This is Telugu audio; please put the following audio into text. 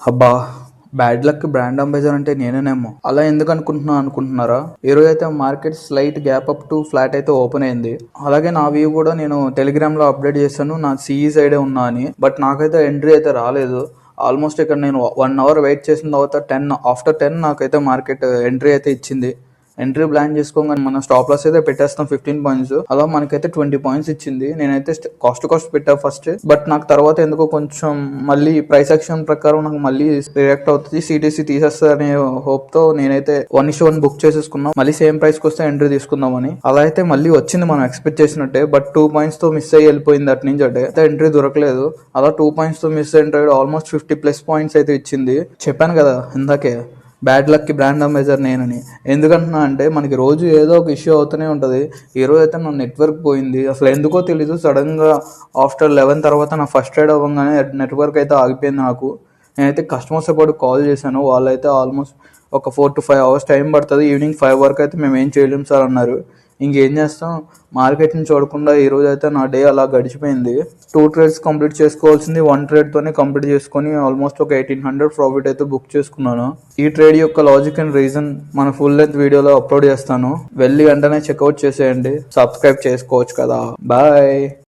అబ్బా! బ్యాడ్ లక్ బ్రాండ్ అంబాసిడర్ అంటే నేనేనేమో. అలా ఎందుకు అనుకుంటున్నారా? ఈరోజు అయితే market slight gap up to flat అయితే ఓపెన్ అయింది. అలాగే నా వ్యూ కూడా నేను టెలిగ్రామ్ లో అప్డేట్ చేశాను. నా సిఈ సైడే ఉన్నా అని. బట్ నాకైతే ఎంట్రీ అయితే రాలేదు. ఆల్మోస్ట్ ఇక్కడ నేను 1 అవర్ వెయిట్ చేసిన తర్వాత ఆఫ్టర్ 10 నాకైతే మార్కెట్ ఎంట్రీ అయితే ఇచ్చింది. ఎంట్రీ ప్లాన్ చేసుకోగానే మన స్టాప్ లాస్ అయితే పెట్టేస్తాం 15 పాయింట్స్. అలా మనకైతే 20 పాయింట్స్ ఇచ్చింది. నేనైతే కాస్ట్ పెట్టా ఫస్ట్. బట్ నాకు తర్వాత ఎందుకో కొంచెం మళ్ళీ ప్రైస్ యాక్షన్ ప్రకారం నాకు మళ్ళీ రియాక్ట్ అవుతుంది, సిటీసీ తీసేస్తుంది అనే హోప్ తో నేనైతే 1:1 బుక్ చేసేసుకున్నాం. మళ్ళీ సేమ్ ప్రైస్ కి వస్తే ఎంట్రీ తీసుకుందామని. అలా అయితే మళ్ళీ వచ్చింది మనం ఎక్స్పెక్ట్ చేసినట్టే. బట్ 2 పాయింట్స్ తో మిస్ అయ్యి వెళ్ళిపోయింది అటు నుంచి అంటే ఎంట్రీ దొరకలేదు. అలా 2 పాయింట్స్ తో మిస్ అయిన ట్రేడ్ ఆల్మోస్ట్ 50+ పాయింట్స్ అయితే ఇచ్చింది. చెప్పాను కదా ఇందాకే, బ్యాడ్ లక్ కి బ్రాండ్ అంబాసిడర్ నేనని. ఎందుకంటున్నా అంటే మనకి రోజు ఏదో ఒక ఇష్యూ అవుతూనే ఉంటుంది. ఈ రోజు అయితే నా నెట్వర్క్ పోయింది. అసలు ఎందుకో తెలీదు, సడన్ గా ఆఫ్టర్ 11 తర్వాత నా ఫస్ట్ ట్రేడ్ అవ్వగానే నెట్వర్క్ అయితే ఆగిపోయింది నాకు. నేనైతే కస్టమర్ సపోర్ట్ కాల్ చేశాను. వాళ్ళైతే ఆల్మోస్ట్ ఒక 4 to 5 అవర్స్ టైం పడుతుంది, ఈవినింగ్ 5 వరకు అయితే మేము ఏం చేయలేము సార్ అన్నారు. ఇంకేం చేస్తాం, మార్కెట్ని చూడకుండా ఈ రోజు అయితే నా డే అలా గడిచిపోయింది. 2 ట్రేడ్స్ కంప్లీట్ చేసుకోవాల్సింది 1 ట్రేడ్తోనే కంప్లీట్ చేసుకొని ఆల్మోస్ట్ ఒక 1800 ప్రాఫిట్ అయితే బుక్ చేసుకున్నాను. ఈ ట్రేడ్ యొక్క లాజిక్ అండ్ రీజన్ మన ఫుల్ లెంత్ వీడియోలో అప్లోడ్ చేస్తాను. వెళ్ళి వెంటనే చెక్అవుట్ చేసేయండి. సబ్స్క్రైబ్ చేసుకోవచ్చు కదా. బాయ్.